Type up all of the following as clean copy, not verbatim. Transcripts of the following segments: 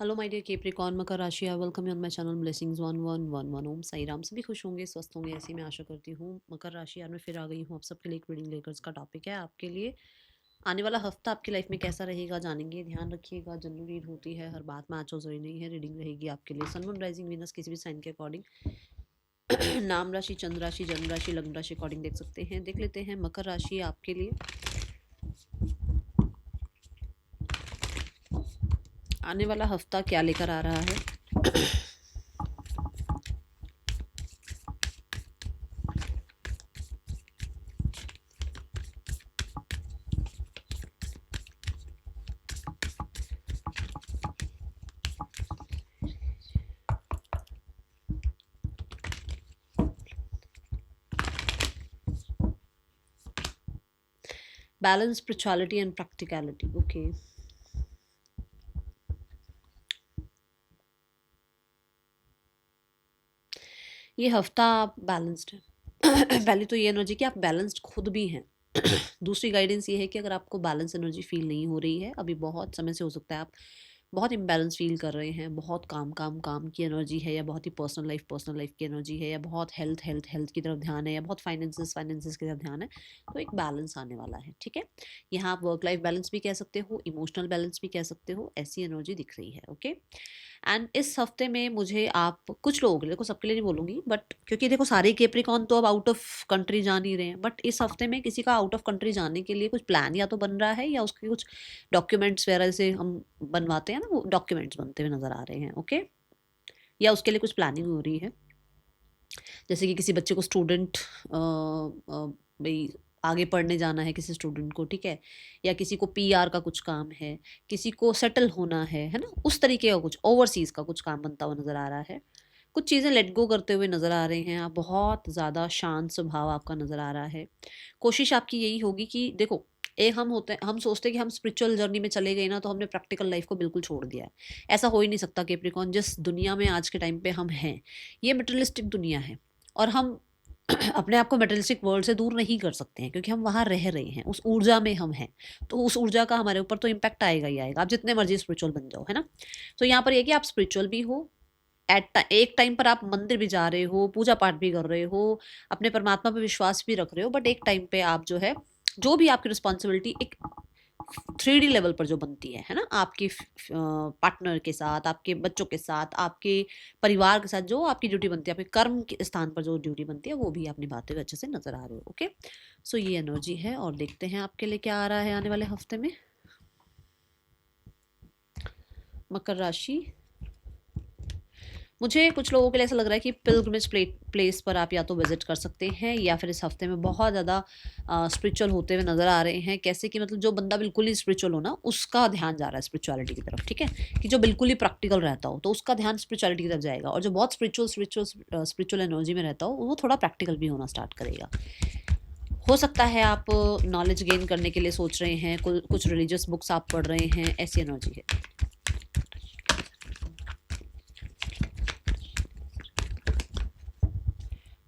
Hello my dear केप्रिकॉर्न मकर राशि, I welcome you on my channel blessings 1111 ओम साई राम। सभी खुश होंगे, स्वस्थ होंगे, ऐसी मैं आशा करती हूँ। मकर राशि यार मैं फिर आ गई हूँ आप सबके लिए एक रीडिंग लेकर। इसका टॉपिक है आपके लिए आने वाला हफ्ता आपकी लाइफ में कैसा रहेगा, जानेंगे। ध्यान रखिएगा, जनरल रीड होती है, हर बात मैच हो जरूरी नहीं है। रीडिंग रहेगी आपके लिए सन मून राइजिंग वीनस किसी भी साइन के अकॉर्डिंग नाम राशि, चंद्र राशि, जन्म राशि, लग्न राशि अकॉर्डिंग देख सकते हैं। देख लेते हैं मकर राशि आपके लिए आने वाला हफ्ता क्या लेकर आ रहा है। Balance, spirituality and practicality. Okay, ये हफ्ता आप बैलेंस्ड है। पहली तो ये एनर्जी कि आप बैलेंस्ड खुद भी हैं। दूसरी गाइडेंस ये है कि अगर आपको बैलेंस एनर्जी फील नहीं हो रही है अभी, बहुत समय से हो सकता है आप बहुत इम्बैलेंस फील कर रहे हैं, बहुत काम काम काम की एनर्जी है, या बहुत ही पर्सनल लाइफ की एनर्जी है, या बहुत हेल्थ की तरफ ध्यान है, या बहुत फाइनेंसेस की तरफ ध्यान है। तो एक बैलेंस आने वाला है, ठीक है। यहाँ आप वर्क लाइफ बैलेंस भी कह सकते हो, इमोशनल बैलेंस भी कह सकते हो, ऐसी एनर्जी दिख रही है। ओके, एंड इस हफ्ते में मुझे आप कुछ लोगों के लिए, देखो सबके लिए नहीं बोलूंगी, बट क्योंकि देखो सारे केप्रिकॉन तो अब आउट ऑफ कंट्री जा नहीं रहे हैं, बट इस हफ्ते में किसी का आउट ऑफ कंट्री जाने के लिए कुछ प्लान या तो बन रहा है, या उसके कुछ डॉक्यूमेंट्स वगैरह से हम बनवाते हैं ना, वो डॉक्यूमेंट्स बनते हुए नजर आ रहे हैं। ओके, या उसके लिए कुछ प्लानिंग हो रही है। जैसे कि किसी बच्चे को स्टूडेंट भाई आगे पढ़ने जाना है किसी स्टूडेंट को, ठीक है, या किसी को पीआर का कुछ काम है, किसी को सेटल होना है ना, उस तरीके का कुछ ओवरसीज का कुछ काम बनता हुआ नजर आ रहा है। कुछ चीज़ें लेट गो करते हुए नजर आ रहे हैं आप, बहुत ज़्यादा शांत स्वभाव आपका नजर आ रहा है। कोशिश आपकी यही होगी कि देखो, एक हम होते हैं, हम सोचते हैं कि हम स्पिरिचुअल जर्नी में चले गए ना तो हमने प्रैक्टिकल लाइफ को बिल्कुल छोड़ दिया है। ऐसा हो ही नहीं सकता केप्रिकॉन। जिस दुनिया में आज के टाइम पे हम हैं, ये मटेरियलिस्टिक दुनिया है, और हम अपने आप को मटेरियलिस्टिक वर्ल्ड से दूर नहीं कर सकते हैं, क्योंकि हम वहाँ रह रहे हैं, उस ऊर्जा में हम हैं। तो उस ऊर्जा का हमारे ऊपर तो इम्पैक्ट आएगा ही आएगा, आप जितने मर्जी स्पिरिचुअल बन जाओ, है ना। तो यहाँ पर ये कि आप स्पिरिचुअल भी हो, एक टाइम पर आप मंदिर भी जा रहे हो, पूजा पाठ भी कर रहे हो, अपने परमात्मा पे विश्वास भी रख रहे हो, बट एक टाइम पे आप जो है, जो भी आपकी रिस्पॉन्सिबिलिटी एक 3D लेवल पर जो बनती है ना, आपके पार्टनर के साथ, आपके बच्चों के साथ, आपके परिवार के साथ, जो आपकी ड्यूटी बनती है, आपके कर्म के स्थान पर जो ड्यूटी बनती है, वो भी आप निभाते हुए अच्छे से नजर आ रहे हो। ओके, सो ये एनर्जी है, और देखते हैं आपके लिए क्या आ रहा है आने वाले हफ्ते में। मकर राशि, मुझे कुछ लोगों के लिए ऐसा लग रहा है कि पिलग्रिमेज प्लेस पर आप या तो विजिट कर सकते हैं, या फिर इस हफ्ते में बहुत ज़्यादा स्पिरिचुअल होते हुए नजर आ रहे हैं। कैसे कि मतलब जो बंदा बिल्कुल ही स्पिरिचुअल हो ना, उसका ध्यान जा रहा है स्पिरिचुअलिटी की तरफ, ठीक है। कि जो बिल्कुल ही प्रैक्टिकल रहता हो तो उसका ध्यान स्पिरिचुअलिटी की तरफ जाएगा, और जो बहुत स्पिरिचुअल एनर्जी में रहता हो वो थोड़ा प्रैक्टिकल भी होना स्टार्ट करेगा। हो सकता है आप नॉलेज गेन करने के लिए सोच रहे हैं, कुछ रिलीजियस बुक्स आप पढ़ रहे हैं, ऐसी एनर्जी है।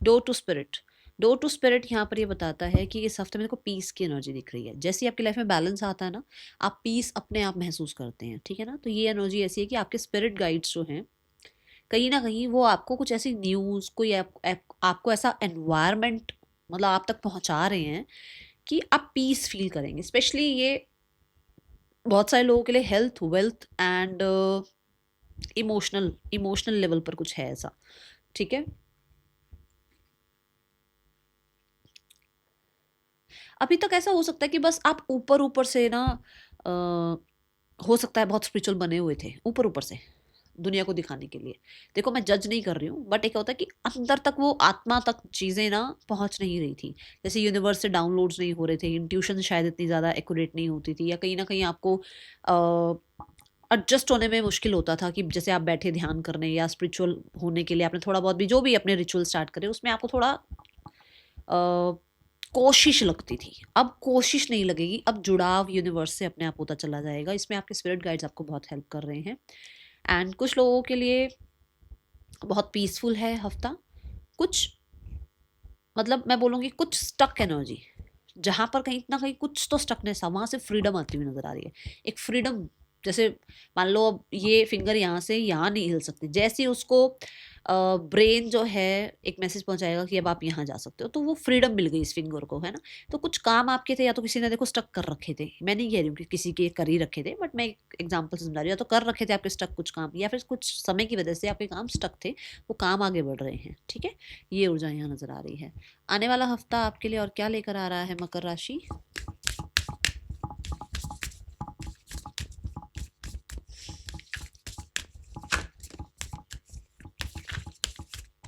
Door to spirit, door to spirit यहाँ पर ये बताता है कि इस हफ्ते में को पीस की एनर्जी दिख रही है। जैसे ही आपकी लाइफ में बैलेंस आता है ना, आप पीस अपने आप महसूस करते हैं, ठीक है ना। तो ये एनर्जी ऐसी है कि आपके स्पिरिट गाइड्स जो हैं, कहीं ना कहीं वो आपको कुछ ऐसी न्यूज़, कोई आपको ऐसा एनवायरनमेंट मतलब आप तक पहुंचा रहे हैं कि आप पीस फील करेंगे। स्पेशली ये बहुत सारे लोगों के लिए health, wealth and emotional emotional level पर कुछ है ऐसा, ठीक है। अभी तक ऐसा हो सकता है कि बस आप ऊपर ऊपर से ना, अ, हो सकता है बहुत स्पिरिचुअल बने हुए थे ऊपर ऊपर से दुनिया को दिखाने के लिए। देखो मैं जज नहीं कर रही हूँ, बट एक होता है कि अंदर तक वो आत्मा तक चीज़ें ना पहुँच नहीं रही थी। जैसे यूनिवर्स से डाउनलोड्स नहीं हो रहे थे, इंट्यूशन शायद इतनी ज़्यादा एक्यूरेट नहीं होती थी, या कहीं ना कहीं आपको एडजस्ट होने में मुश्किल होता था कि जैसे आप बैठे ध्यान करने या स्पिरिचुअल होने के लिए आपने थोड़ा बहुत भी जो भी अपने रिचुअल स्टार्ट करे, उसमें आपको थोड़ा कोशिश लगती थी। अब कोशिश नहीं लगेगी, अब जुड़ाव यूनिवर्स से अपने आप होता चला जाएगा। इसमें आपके स्पिरिट गाइड्स आपको बहुत हेल्प कर रहे हैं। एंड कुछ लोगों के लिए बहुत पीसफुल है हफ्ता। कुछ मतलब मैं बोलूँगी कुछ स्टक एनर्जी, जहाँ पर कहीं ना कहीं कुछ तो स्टकनेस है, वहाँ से फ्रीडम आती हुई नजर आ रही है। एक फ्रीडम जैसे मान लो अब ये फिंगर यहाँ से यहाँ नहीं हिल सकती, जैसे ही उसको ब्रेन जो है एक मैसेज पहुंचाएगा कि अब आप यहाँ जा सकते हो, तो वो फ्रीडम मिल गई इस फिंगर को, है ना। तो कुछ काम आपके थे, या तो किसी ने देखो स्टक कर रखे थे, मैं नहीं कह रही हूँ कि किसी के कर ही रखे थे, बट मैं एक एग्जाम्पल से समझा रही हूँ, या तो कर रखे थे आपके स्टक कुछ काम, या फिर कुछ समय की वजह से आपके काम स्टक थे, वो काम आगे बढ़ रहे हैं, ठीक है। ये ऊर्जा यहाँ नजर आ रही है। आने वाला हफ्ता आपके लिए और क्या लेकर आ रहा है मकर राशि?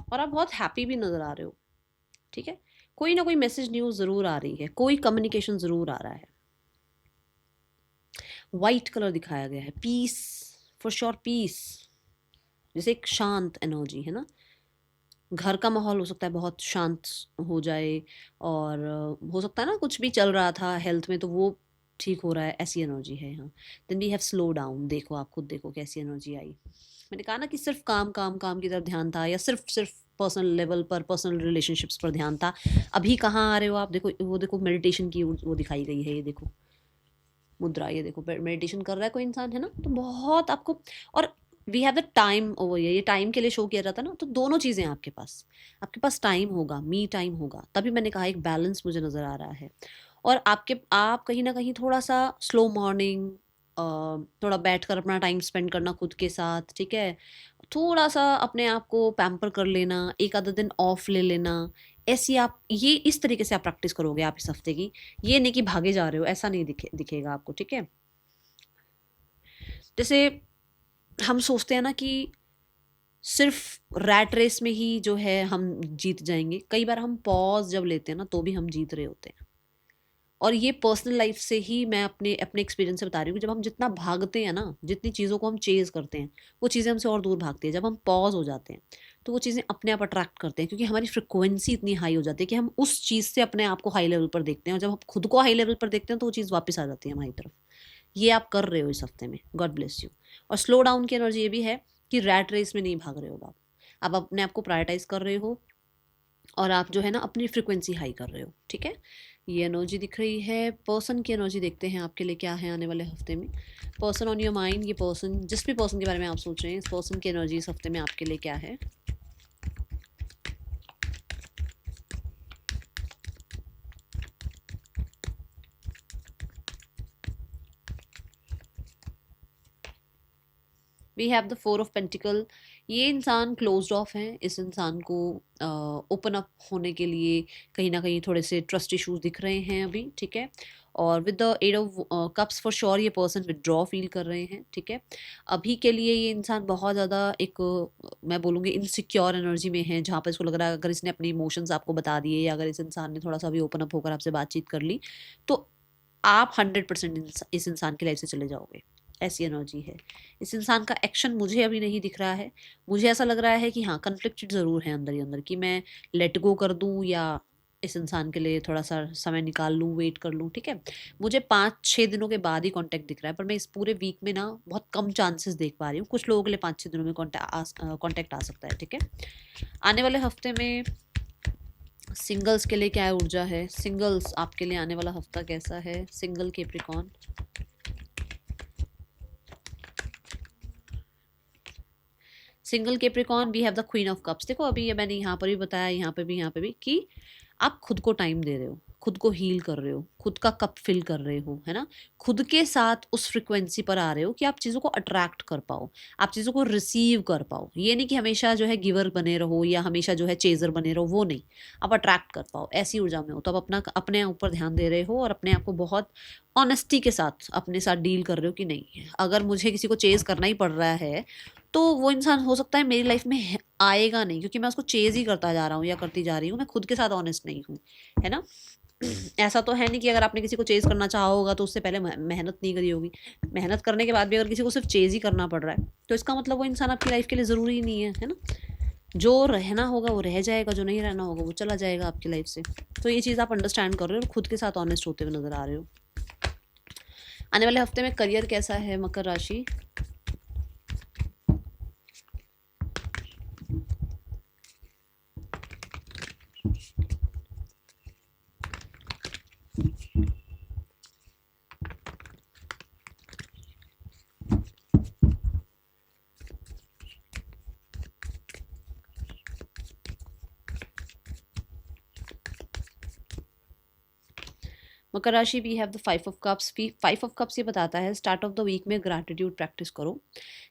और आप बहुत हैप्पी भी नजर आ रहे हो, ठीक है। कोई ना कोई मैसेज न्यूज जरूर आ रही है, कोई कम्युनिकेशन जरूर आ रहा है। वाइट कलर दिखाया गया है, पीस, फॉर श्योर पीस, जैसे एक शांत एनर्जी है ना। घर का माहौल हो सकता है बहुत शांत हो जाए, और हो सकता है ना कुछ भी चल रहा था हेल्थ में तो वो ठीक हो रहा है, ऐसी एनर्जी है यहाँ। Then we have slow down, देखो आप खुद देखो कैसी एनर्जी आई। मैंने कहा ना कि सिर्फ काम काम काम की तरफ ध्यान था, या सिर्फ सिर्फ पर्सनल लेवल पर, पर्सनल रिलेशनशिप्स पर ध्यान था। अभी कहाँ आ रहे हो आप, देखो वो देखो मेडिटेशन की वो दिखाई गई है, ये देखो मुद्रा, ये देखो मेडिटेशन कर रहा है कोई इंसान, है ना। तो बहुत आपको, और we have the time over, ये टाइम के लिए शो किया जाता है ना, तो दोनों चीज़ें हैं आपके पास टाइम होगा, मी टाइम होगा, तभी मैंने कहा एक बैलेंस मुझे नज़र आ रहा है। और आप कहीं ना कहीं थोड़ा सा स्लो मॉर्निंग, थोड़ा बैठ कर अपना टाइम स्पेंड करना खुद के साथ, ठीक है। थोड़ा सा अपने आप को पैम्पर कर लेना, एक आधा दिन ऑफ ले लेना, ऐसी आप ये इस तरीके से आप प्रैक्टिस करोगे आप इस हफ्ते की। ये नहीं कि भागे जा रहे हो, ऐसा नहीं दिखेगा आपको, ठीक है। जैसे हम सोचते हैं ना कि सिर्फ रैट रेस में ही जो है हम जीत जाएंगे, कई बार हम पॉज जब लेते हैं ना तो भी हम जीत रहे होते हैं। और ये पर्सनल लाइफ से ही मैं अपने अपने एक्सपीरियंस से बता रही हूँ कि जब हम जितना भागते हैं ना, जितनी चीज़ों को हम चेज़ करते हैं, वो चीज़ें हमसे और दूर भागती है। जब हम पॉज हो जाते हैं तो वो चीज़ें अपने आप अट्रैक्ट करते हैं, क्योंकि हमारी फ्रिक्वेंसी इतनी हाई हो जाती है कि हम उस चीज़ से अपने आप को हाई लेवल पर देखते हैं, और जब हम खुद को हाई लेवल पर देखते हैं तो वो चीज़ वापस आ जाती है हमारी तरफ। ये आप कर रहे हो इस हफ्ते में, गॉड ब्लेस यू। और स्लो डाउन की एनर्जी ये भी है कि रैट रेस में नहीं भाग रहे हो आप अपने आप को प्रायोरिटाइज कर रहे हो, और आप जो है ना अपनी फ्रिक्वेंसी हाई कर रहे हो, ठीक है। ये एनर्जी दिख रही है। पर्सन की एनर्जी देखते हैं आपके लिए क्या है आने वाले हफ्ते में। पर्सन ऑन योर माइंड, ये पर्सन, जिस भी पर्सन के बारे में आप सोच रहे हैं, इस पर्सन की एनर्जी इस हफ्ते में आपके लिए क्या है? We have the four of pentacle. ये इंसान क्लोज्ड ऑफ है, इस इंसान को ओपन अप होने के लिए कहीं ना कहीं थोड़े से ट्रस्ट इश्यूज दिख रहे हैं अभी, ठीक है। और with the eight of cups, for sure ये पर्सन विदड्रॉ फील कर रहे हैं, ठीक है। अभी के लिए ये इंसान बहुत ज़्यादा एक मैं बोलूँगी इनसिक्योर एनर्जी में है, जहाँ पर इसको लग रहा है अगर इसने अपने इमोशंस आपको बता दिए, या अगर इस इंसान ने थोड़ा सा भी ओपन अप होकर आपसे बातचीत कर ली, तो आप 100% इस इंसान की लाइफ से चले जाओगे, ऐसी एनर्जी है। इस इंसान का एक्शन मुझे अभी नहीं दिख रहा है। मुझे ऐसा लग रहा है कि हाँ कन्फ्लिक्टेड ज़रूर है अंदर ही अंदर, कि मैं लेट गो कर दूँ या इस इंसान के लिए थोड़ा सा समय निकाल लूँ, वेट कर लूँ, ठीक है। मुझे 5-6 दिनों के बाद ही कांटेक्ट दिख रहा है, पर मैं इस पूरे वीक में ना बहुत कम चांसेस देख पा रही हूँ। कुछ लोगों के लिए 5-6 दिनों में कांटेक्ट आ सकता है, ठीक है। आने वाले हफ्ते में सिंगल्स के लिए क्या ऊर्जा है? सिंगल्स आपके लिए आने वाला हफ्ता कैसा है? Single Capricorn, single Capricorn, we have the queen of cups. देखो अभी ये मैंने यहाँ पर भी बताया, यहाँ पे भी कि आप खुद को टाइम दे रहे हो, खुद को हील कर रहे हो, खुद का कप फिल कर रहे हो, है ना। खुद के साथ उस फ्रिक्वेंसी पर आ रहे हो कि आप चीज़ों को अट्रैक्ट कर पाओ, आप चीज़ों को रिसीव कर पाओ। ये नहीं कि हमेशा जो है गिवर बने रहो या हमेशा जो है चेजर बने रहो, वो नहीं। आप अट्रैक्ट कर पाओ, ऐसी ऊर्जा में हो तो आप अपने ऊपर ध्यान दे रहे हो, और अपने आप को बहुत ऑनेस्टी के साथ अपने साथ डील कर रहे हो कि नहीं, अगर मुझे किसी को चेज करना ही पड़ रहा है तो वो इंसान हो सकता है मेरी लाइफ में आएगा नहीं, क्योंकि मैं उसको चेज ही करता जा रहा हूँ या करती जा रही हूँ, मैं खुद के साथ ऑनेस्ट नहीं हूँ, है ना। ऐसा तो है नहीं कि अगर आपने किसी को चेज करना चाहा होगा तो उससे पहले मेहनत नहीं करी होगी। मेहनत करने के बाद भी अगर किसी को सिर्फ चेज ही करना पड़ रहा है तो इसका मतलब वो इंसान आपकी लाइफ के लिए ज़रूरी ही नहीं है ना। जो रहना होगा वो रह जाएगा, जो नहीं रहना होगा वो चला जाएगा आपकी लाइफ से। तो ये चीज़ आप अंडरस्टैंड कर रहे हो और खुद के साथ ऑनेस्ट होते हुए नजर आ रहे हो। आने वाले हफ्ते में करियर कैसा है मकर राशि? मकर राशि, we have the 5 of cups. 5 of cups ये बताता है स्टार्ट ऑफ द वीक में ग्रैटिट्यूड प्रैक्टिस करो।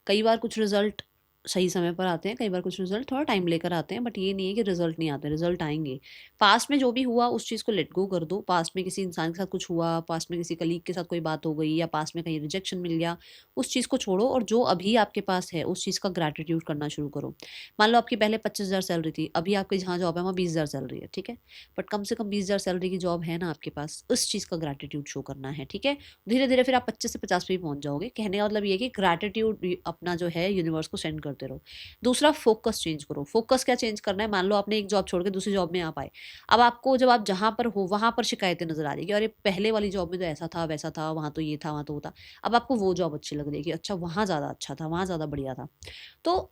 कई बार कुछ रिजल्ट सही समय पर आते हैं, कई बार कुछ रिजल्ट थोड़ा टाइम लेकर आते हैं, बट ये नहीं है कि रिजल्ट नहीं आते, रिजल्ट आएंगे। पास्ट में जो भी हुआ उस चीज़ को लेट गो कर दो। पास्ट में किसी इंसान के साथ कुछ हुआ, पास्ट में किसी कलीग के साथ कोई बात हो गई, या पास्ट में कहीं रिजेक्शन मिल गया, उस चीज़ को छोड़ो और जो अभी आपके पास है उस चीज़ का ग्रैटिट्यूड करना शुरू करो। मान लो आपकी पहले 25,000 सैलरी थी, अभी आपकी जहाँ जॉब है वहाँ 20,000 सैलरी है, ठीक है, बट कम से कम 20,000 सैलरी की जॉब है ना आपके पास, उस चीज़ का ग्रैटिट्यूड शो करना है, ठीक है। धीरे धीरे फिर आप 25 से 50 पे भी पहुंच जाओगे। कहने का मतलब ये है कि ग्रैटिट्यूड अपना जो है यूनिवर्स को सेंड करते रहो। दूसरा, फोकस चेंज करो। फोकस क्या चेंज करना है? मान लो आपने एक जॉब छोड़ के दूसरी जॉब में आप आए, अब आपको जब आप जहाँ पर हो वहाँ पर शिकायतें नजर आ रही है कि अरे पहले वाली जॉब में तो ऐसा था वैसा था, वहाँ तो ये था वहाँ तो वो था। अब आपको वो जॉब अच्छी लग रही है कि अच्छा वहाँ ज़्यादा अच्छा था, वहाँ ज़्यादा बढ़िया था। तो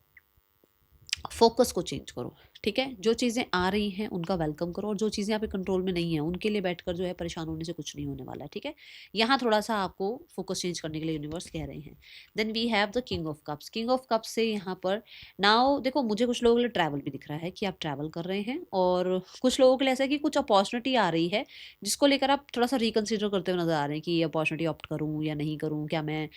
फोकस को चेंज करो, ठीक है। जो चीज़ें आ रही हैं उनका वेलकम करो, और जो चीज़ें आपके कंट्रोल में नहीं है उनके लिए बैठकर जो है परेशान होने से कुछ नहीं होने वाला है, ठीक है। यहाँ थोड़ा सा आपको फोकस चेंज करने के लिए यूनिवर्स कह रहे हैं। Then we have the king of cups. King of cups से यहाँ पर नाउ देखो, मुझे कुछ लोगों के लिए ट्रैवल भी दिख रहा है कि आप ट्रैवल कर रहे हैं, और कुछ लोगों के लिए ऐसा है कि कुछ अपॉर्चुनिटी आ रही है जिसको लेकर आप थोड़ा सा रिकन्सिडर करते हुए नजर आ रहे हैं कि ये अपॉर्चुनिटी ऑप्ट करूँ या नहीं करूँ, क्या मैं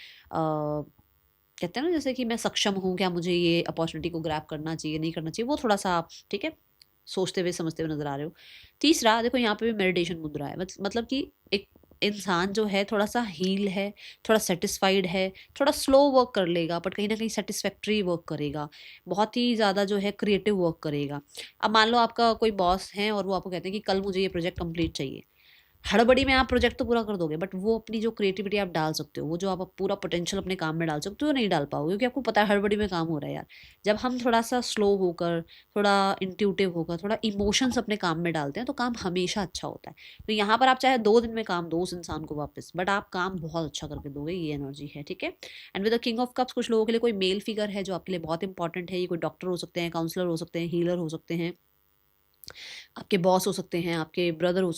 कहते हैं ना जैसे कि मैं सक्षम हूँ, क्या मुझे ये अपॉर्चुनिटी को ग्रैब करना चाहिए नहीं करना चाहिए, वो थोड़ा सा आप ठीक है सोचते हुए समझते हुए नजर आ रहे हो। तीसरा देखो, यहाँ पे भी मेडिटेशन मुद्रा है, मतलब कि एक इंसान जो है थोड़ा सा हील है, थोड़ा सेटिस्फाइड है, थोड़ा स्लो वर्क कर लेगा बट कहीं ना कहीं सेटिस्फैक्ट्री वर्क करेगा, बहुत ही ज़्यादा जो है क्रिएटिव वर्क करेगा। अब मान लो आपका कोई बॉस है और वो आपको कहते हैं कि कल मुझे ये प्रोजेक्ट कंप्लीट चाहिए, हड़बड़ी में आप प्रोजेक्ट तो पूरा कर दोगे, बट वो अपनी जो क्रिएटिविटी आप डाल सकते हो, वो जो आप पूरा पोटेंशियल अपने काम में डाल सकते हो, नहीं डाल पाओगे क्योंकि आपको पता है हड़बड़ी में काम हो रहा है यार। जब हम थोड़ा सा स्लो होकर, थोड़ा इंट्यूटिव होकर, थोड़ा इमोशंस अपने काम में डालते हैं तो काम हमेशा अच्छा होता है। तो यहाँ पर आप चाहे 2 दिन में काम दो उस इंसान को वापस, बट आप काम बहुत अच्छा करके दोगे, ये एनर्जी है, ठीक है। And with the king of cups कुछ लोगों के लिए कोई मेल फिगर है जो आपके लिए बहुत इंपॉर्टेंट है। ये कोई डॉक्टर हो सकते हैं, काउंसलर हो सकते हैं, हीलर हो सकते हैं, आपके बॉस हो सकते हैं, आपके ब्रदर हो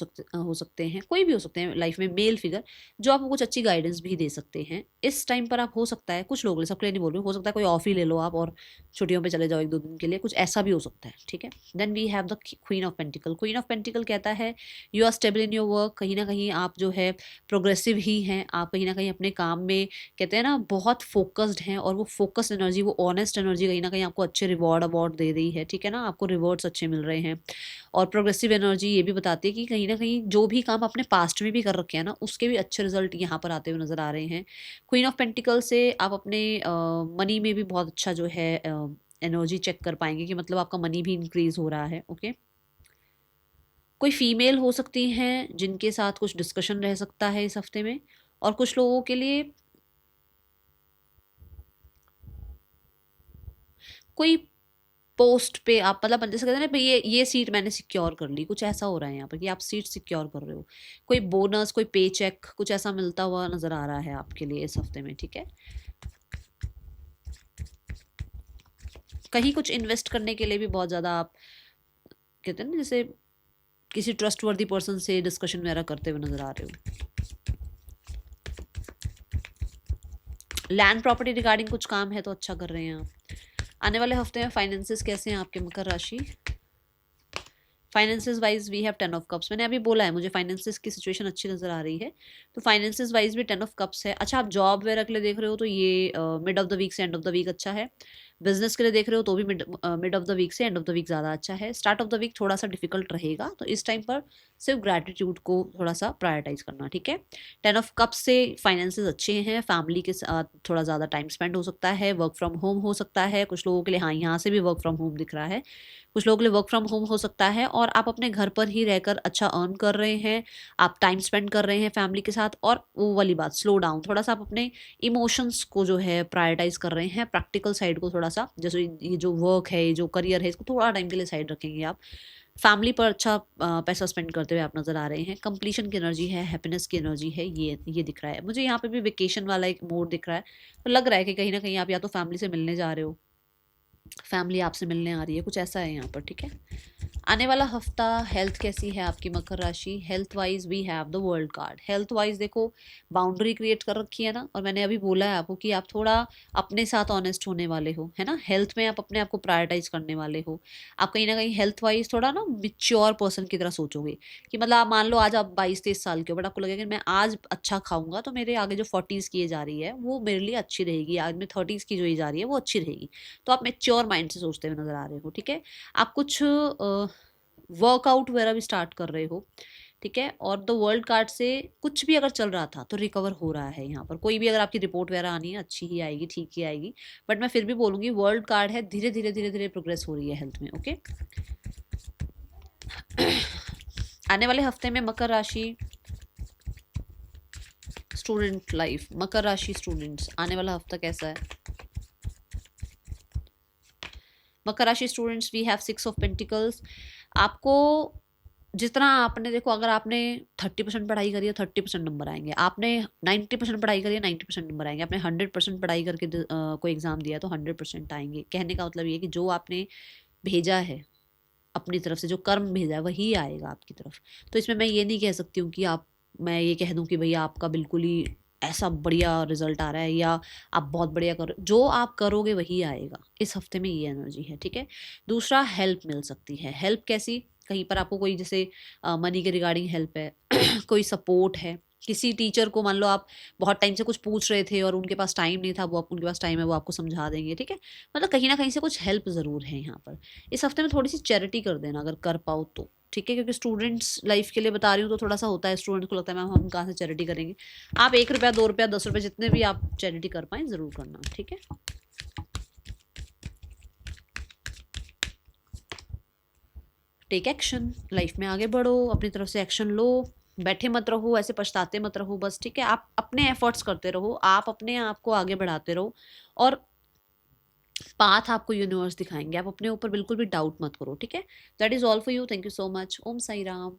सकते हैं, कोई भी हो सकते हैं लाइफ में मेल फिगर जो आपको कुछ अच्छी गाइडेंस भी दे सकते हैं। इस टाइम पर आप हो सकता है कुछ लोग, सबके लिए नहीं बोल रही हूँ, हो सकता है कोई ऑफ ही ले लो आप और छुट्टियों पे चले जाओ 1-2 दिन के लिए, कुछ ऐसा भी हो सकता है, ठीक है। Then we have the queen of pentacle. Queen of pentacle कहता है you are stable in your work. कहीं ना कहीं आप जो है प्रोग्रेसिव ही हैं, आप कहीं ना कहीं अपने काम में कहते हैं ना बहुत फोकस्ड हैं, और वो फोकस्ड एनर्जी, वो ऑनेस्ट एनर्जी कहीं ना कहीं आपको अच्छे रिवॉर्ड अवार्ड दे रही है, ठीक है ना, आपको रिवॉर्ड्स अच्छे मिल रहे हैं। और प्रोग्रेसिव एनर्जी ये भी बताती है कि कहीं ना कहीं जो भी काम आपने पास्ट में भी कर रखे हैं ना उसके भी अच्छे रिजल्ट यहाँ पर आते हुए नजर आ रहे हैं। क्वीन ऑफ पेंटिकल से आप अपने मनी में भी बहुत अच्छा जो है एनर्जी चेक कर पाएंगे कि मतलब आपका मनी भी इंक्रीज हो रहा है, ओके। कोई फीमेल हो सकती हैं जिनके साथ कुछ डिस्कशन रह सकता है इस हफ्ते में, और कुछ लोगों के लिए कोई पोस्ट पे आप मतलब जैसे कहते हैं ना भाई ये सीट मैंने सिक्योर कर ली, कुछ ऐसा हो रहा है यहाँ पर कि आप सीट सिक्योर कर रहे हो। कोई बोनस, कोई पे चेक, कुछ ऐसा मिलता हुआ नजर आ रहा है आपके लिए इस हफ्ते में, ठीक है। कहीं कुछ इन्वेस्ट करने के लिए भी बहुत ज़्यादा आप कहते हैं ना जैसे किसी ट्रस्टवर्दी पर्सन से डिस्कशन वगैरह करते हुए नजर आ रहे हो। लैंड प्रॉपर्टी रिगार्डिंग कुछ काम है तो अच्छा कर रहे हैं आप। आने वाले हफ्ते में फाइनेंसेस कैसे हैं आपके मकर राशि? Finances wise we have 10 of cups. मैंने अभी बोला है मुझे फाइनेंसेस की सिचुएशन अच्छी नजर आ रही है, तो फाइनेंसेस वाइज भी 10 ऑफ कप्स है। अच्छा, आप जॉब वगैरह के लिए देख रहे हो तो ये मिड ऑफ द वीक से एंड ऑफ द वीक अच्छा है। बिजनेस के लिए देख रहे हो तो भी मिड ऑफ द वीक से एंड ऑफ द वीक ज़्यादा अच्छा है। स्टार्ट ऑफ द वीक थोड़ा सा डिफिकल्ट रहेगा, तो इस टाइम पर सिर्फ ग्रैटिट्यूड को थोड़ा सा प्रायोरिटाइज करना, ठीक है। 10 ऑफ कप्स से फाइनेंसेस अच्छे हैं, फैमिली के साथ थोड़ा ज़्यादा टाइम स्पेंड हो सकता है, वर्क फ्रॉम होम हो सकता है कुछ लोगों के लिए, हाँ यहाँ से भी वर्क फ्रॉम होम दिख रहा है, कुछ लोगों के लिए वर्क फ्रॉम होम हो सकता है, और आप अपने घर पर ही रहकर अच्छा अर्न कर रहे हैं, आप टाइम स्पेंड कर रहे हैं फैमिली के साथ, और वो वाली बात स्लो डाउन, थोड़ा सा आप अपने इमोशंस को जो है प्रायोरिटाइज कर रहे हैं, प्रैक्टिकल साइड को थोड़ा सा, जैसे ये जो वर्क है, ये जो करियर है, इसको थोड़ा टाइम के लिए साइड रखेंगे आप, फैमिली पर अच्छा पैसा स्पेंड करते हुए आप नजर आ रहे हैं। कंप्लीशन की एनर्जी है, हैप्पीनेस की एनर्जी है, ये दिख रहा है मुझे। यहाँ पे भी वेकेशन वाला एक मोड दिख रहा है, तो लग रहा है कि कहीं ना कहीं आप या तो फैमिली से मिलने जा रहे हो, फैमिली आपसे मिलने आ रही है, कुछ ऐसा है यहाँ पर, ठीक है। आने वाला हफ्ता हेल्थ कैसी है आपकी मकर राशि? Health wise we have the world card. Health wise देखो, बाउंड्री क्रिएट कर रखी है ना, और मैंने अभी बोला है आपको कि आप थोड़ा अपने साथ ऑनेस्ट होने वाले हो, है ना। हेल्थ में आप अपने आप को प्रायोरिटाइज करने वाले हो। आप कहीं ना कहीं हेल्थ वाइज थोड़ा ना मिच्योर पर्सन की तरह सोचोगे कि मतलब आप मान लो आज आप 22-23 साल के हो, बट आपको लगेगा कि मैं आज अच्छा खाऊंगा तो मेरे आगे जो 40s की एज आ रही है वो मेरे लिए अच्छी रहेगी, आज में 30s की जो एज आ रही है वो अच्छी रहेगी। तो आप मेच्योर माइंड से सोचते हुए नजर आ रहे हो, ठीक है। आप कुछ वर्कआउट वगैरह भी स्टार्ट कर रहे हो, ठीक है। और द वर्ल्ड कार्ड से कुछ भी अगर चल रहा था तो रिकवर हो रहा है यहाँ पर। कोई भी अगर आपकी रिपोर्ट वगैरह आनी है अच्छी ही आएगी, ठीक ही आएगी, बट मैं फिर भी बोलूंगी वर्ल्ड कार्ड है, धीरे धीरे धीरे धीरे प्रोग्रेस हो रही है हेल्थ में, ओके। आने वाले हफ्ते में मकर राशि स्टूडेंट लाइफ, मकर राशि स्टूडेंट्स, आने वाला हफ्ता कैसा है? मकर राशि students we have 6 of pentacles. आपको जितना आपने देखो, अगर आपने 30% पढ़ाई करी है 30% नंबर आएंगे, आपने 90% पढ़ाई करी है 90% नंबर आएंगे, आपने 100% पढ़ाई करके कोई एग्जाम दिया तो 100% आएंगे। कहने का मतलब ये है कि जो आपने भेजा है अपनी तरफ से, जो कर्म भेजा है वही आएगा आपकी तरफ। तो इसमें मैं ये नहीं कह सकती हूँ कि आप, मैं ये कह दूँ कि भैया आपका बिल्कुल ही ऐसा बढ़िया रिजल्ट आ रहा है या आप बहुत बढ़िया करो, जो आप करोगे वही आएगा। इस हफ्ते में ये एनर्जी है, ठीक है। दूसरा, हेल्प मिल सकती है। हेल्प कैसी? कहीं पर आपको कोई जैसे मनी के रिगार्डिंग हेल्प है कोई सपोर्ट है, किसी टीचर को मान लो आप बहुत टाइम से कुछ पूछ रहे थे और उनके पास टाइम नहीं था, वो उनके पास टाइम है, वो आपको समझा देंगे, ठीक है। मतलब कहीं ना कहीं से कुछ हेल्प ज़रूर है यहाँ पर। इस हफ्ते में थोड़ी सी चैरिटी कर देना अगर कर पाओ तो, ठीक है। क्योंकि स्टूडेंट्स लाइफ के लिए बता रही हूँ तो थोड़ा सा होता है, स्टूडेंट्स को लगता है मैम हम कहाँ से चैरिटी करेंगे। आप 1 रुपया 2 रुपया 10 रुपये जितने भी आप चैरिटी कर पाए ज़रूर करना, ठीक है। टेक एक्शन, लाइफ में आगे बढ़ो, अपनी तरफ से एक्शन लो, बैठे मत रहो, ऐसे पछताते मत रहो बस, ठीक है। आप अपने एफर्ट्स करते रहो, आप अपने आप को आगे बढ़ाते रहो, और पाथ आपको यूनिवर्स दिखाएंगे। आप अपने ऊपर बिल्कुल भी डाउट मत करो, ठीक है। That is all for you. Thank you so much. Om Sai Ram.